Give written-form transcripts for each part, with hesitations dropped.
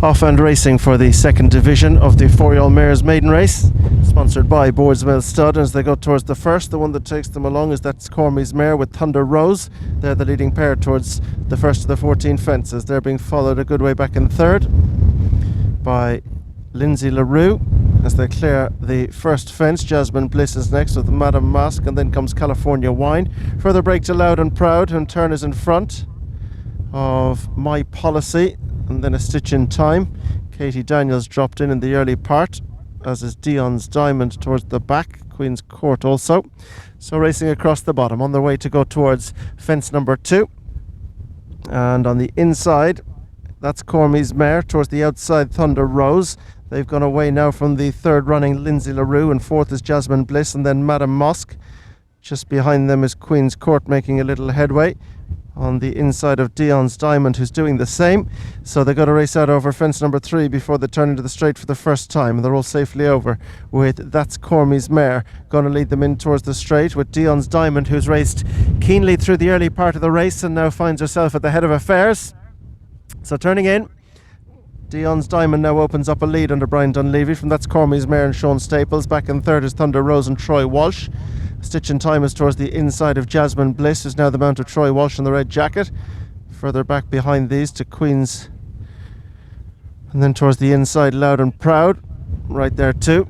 Off and racing for the second division of the 4-year-old mares maiden race, sponsored by Boardsmill Stud. As they go towards the first, the one that takes them along is that's Cormie's mare with Thunder Rose. They're the leading pair towards the first of the 14 fences. They're being followed a good way back in third by Lindsay LaRue as they clear the first fence. Jasmine Bliss is next with Madame Masque, and then comes California Wine. Further break to Loud and Proud, who in turn is in front of My Policy, and then A Stitch in Time. Katie Daniels dropped in the early part, as is Dion's Diamond towards the back. Queen's Court also. So racing across the bottom on their way to go towards fence number 2. And on the inside, that's Cormie's mare. Towards the outside, Thunder Rose. They've gone away now from the third running Lindsay LaRue, and fourth is Jasmine Bliss, and then Madame Masque. Just behind them is Queen's Court making a little headway on the inside of Dion's Diamond, who's doing the same. So they've got to race out over fence number 3 before they turn into the straight for the first time. They're all safely over with That's Cormie's mare going to lead them in towards the straight, with Dion's Diamond, who's raced keenly through the early part of the race and now finds herself at the head of affairs. So turning in, Dion's Diamond now opens up a lead under Brian Dunleavy from That's Cormie's mare and Sean Staples. Back in third is Thunder Rose and Troy Walsh. Stitch in Time is towards the inside of Jasmine Bliss, who's now the mount of Troy Walsh in the red jacket. Further back behind these to Queen's, and then towards the inside, Loud and Proud. Right there too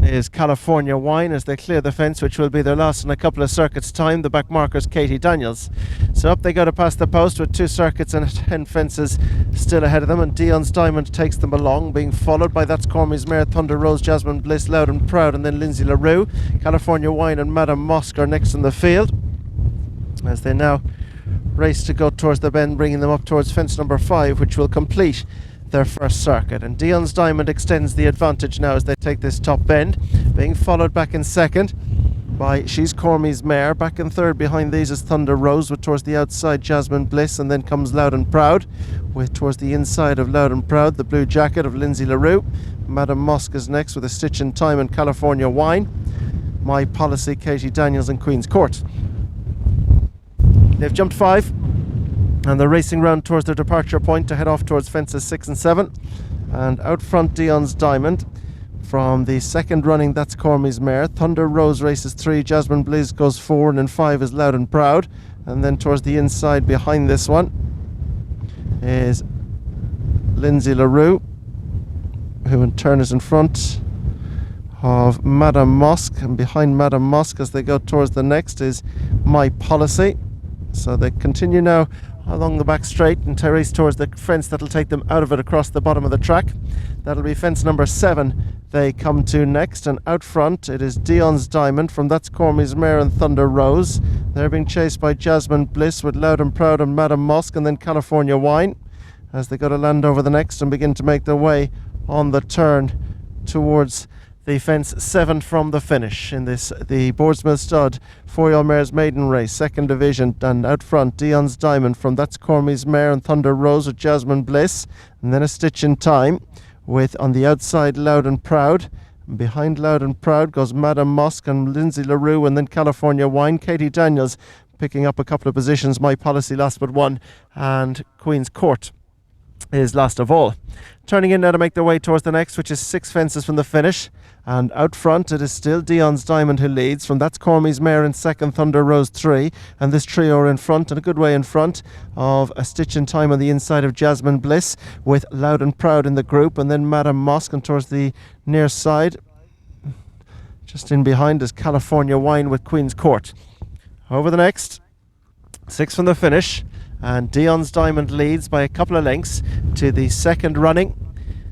is California Wine as they clear the fence, which will be their last in a couple of circuits time. The back marker's Katie Daniels. So up they go to pass the post with 2 circuits and 10 fences still ahead of them, and Dion's Diamond takes them along, being followed by That's Cormie's mare, Thunder Rose, Jasmine Bliss, Loud and Proud, and then Lindsay LaRue. California Wine and Madame Masque are next in the field as they now race to go towards the bend, bringing them up towards fence number 5, which will complete their first circuit. And Dion's Diamond extends the advantage now as they take this top bend, being followed back in second by She's Cormie's mare. Back in third behind these is Thunder Rose, with towards the outside Jasmine Bliss, and then comes Loud and Proud, with towards the inside of Loud and Proud the blue jacket of Lindsay LaRue. Madame Masque is next with A Stitch in Time and California Wine. My Policy, Katie Daniels, and Queen's Court. They've jumped 5 and they're racing round towards their departure point to head off towards fences 6 and 7. And out front, Dion's Diamond from the second running That's Cormie's mare. Thunder Rose races 3, Jasmine Bliss goes 4, and then 5 is Loud and Proud. And then towards the inside behind this one is Lindsay LaRue, who in turn is in front of Madame Masque, and behind Madame Masque as they go towards the next is My Policy. So they continue now along the back straight and to race towards the fence that'll take them out of it across the bottom of the track. That'll be fence number 7 they come to next, and out front it is Dion's Diamond from That's Cormie's mare and Thunder Rose. They're being chased by Jasmine Bliss with Loud and Proud and Madame Masque, and then California Wine as they go to land over the next and begin to make their way on the turn towards the fence 7 from the finish in this, the Boardsmill Stud 4-year-old mares maiden race, second division. And out front, Dion's Diamond from That's Cormie's mare and Thunder Rose with Jasmine Bliss, and then A Stitch in Time with on the outside Loud and Proud. And behind Loud and Proud goes Madame Masque and Lindsay LaRue, and then California Wine. Katie Daniels picking up a couple of positions. My Policy last but one, and Queen's Court is last of all. Turning in now to make their way towards the next, which is 6 fences from the finish. And out front it is still Dion's Diamond who leads from That's Cormie's mare in second, Thunder Rose 3, and this trio are in front and a good way in front of A Stitch in Time on the inside of Jasmine Bliss, with Loud and Proud in the group, and then Madame Masque, and towards the near side just in behind is California Wine with Queen's Court. Over the next 6 from the finish, and Dion's Diamond leads by a couple of lengths to the second running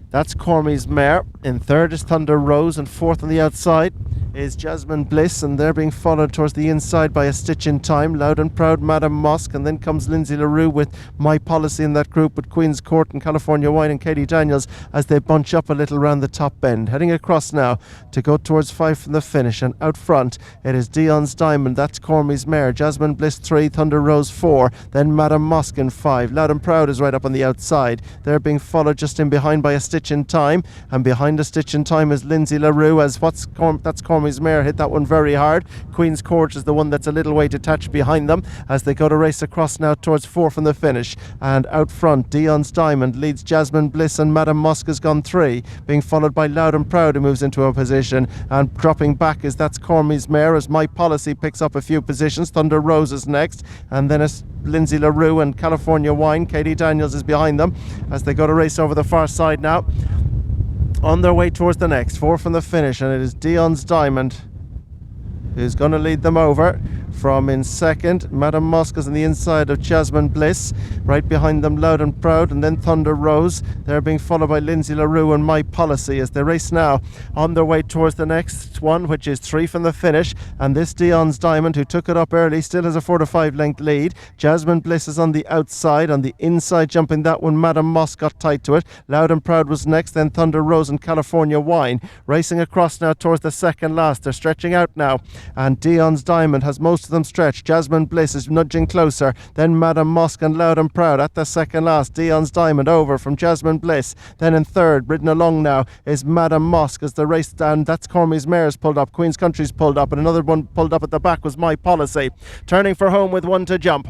That's Cormie's mare. In third is Thunder Rose, and fourth on the outside is Jasmine Bliss, and they're being followed towards the inside by A Stitch in Time, Loud and Proud, Madame Masque, and then comes Lindsay LaRue with My Policy in that group, with Queen's Court and California Wine and Katie Daniels as they bunch up a little round the top bend. Heading across now to go towards 5 from the finish, and out front it is Dion's Diamond, That's Cormie's mare, Jasmine Bliss 3, Thunder Rose 4, then Madame Masque in 5. Loud and Proud is right up on the outside. They're being followed just in behind by A Stitch in Time, and behind A Stitch in Time is Lindsay LaRue as That's Cormie's Cormie's Mare hit that one very hard. Queen's Court is the one that's a little way detached behind them as they go to race across now towards 4 from the finish. And out front, Dion's Diamond leads Jasmine Bliss, and Madame Musk has gone 3, being followed by Loud and Proud, who moves into a position. And dropping back is That's Cormie's Mare as My Policy picks up a few positions. Thunder Rose is next, and then it's Lindsay LaRue and California Wine. Katie Daniels is behind them as they go to race over the far side now, on their way towards the next 4 from the finish. And it is Dion's Diamond who's going to lead them over. From in second, Madame Musk is on the inside of Jasmine Bliss. Right behind them, Loud and Proud, and then Thunder Rose. They're being followed by Lindsay LaRue and My Policy as they race now on their way towards the next one, which is 3 from the finish. And this Dion's Diamond, who took it up early, still has a 4 to 5 length lead. Jasmine Bliss is on the outside. On the inside, jumping that one, Madame Musk got tight to it. Loud and Proud was next, then Thunder Rose and California Wine. Racing across now towards the second last. They're stretching out now, and Dion's Diamond has most of them stretched. Jasmine Bliss is nudging closer, then Madame Musk and Loud and Proud at the second last. Dion's Diamond over from Jasmine Bliss. Then in third, ridden along now, is Madame Musk as the race down. That's Cormie's Mare's pulled up, Queen's Country's pulled up, and another one pulled up at the back was My Policy. Turning for home with 1 to jump.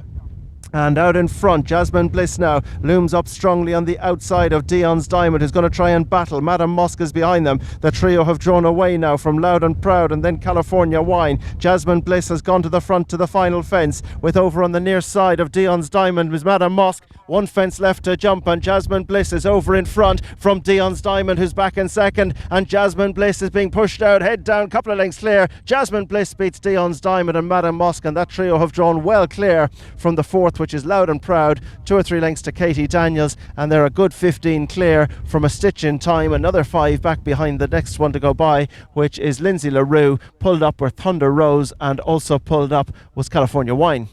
And out in front, Jasmine Bliss now looms up strongly on the outside of Dion's Diamond, who's going to try and battle. Madame Musk is behind them. The trio have drawn away now from Loud and Proud and then California Wine. Jasmine Bliss has gone to the front to the final fence, with over on the near side of Dion's Diamond was Madame Musk. 1 fence left to jump, and Jasmine Bliss is over in front from Dion's Diamond, who's back in second, and Jasmine Bliss is being pushed out, head down, couple of lengths clear. Jasmine Bliss beats Dion's Diamond and Madame Musk, and that trio have drawn well clear from the fourth, which is Loud and Proud. 2 or 3 lengths to Katie Daniels, and they're a good 15 clear from a stitch in time. Another 5 back behind the next one to go by, which is Lindsay LaRue. Pulled up were Thunder Rose, and also pulled up was California Wine.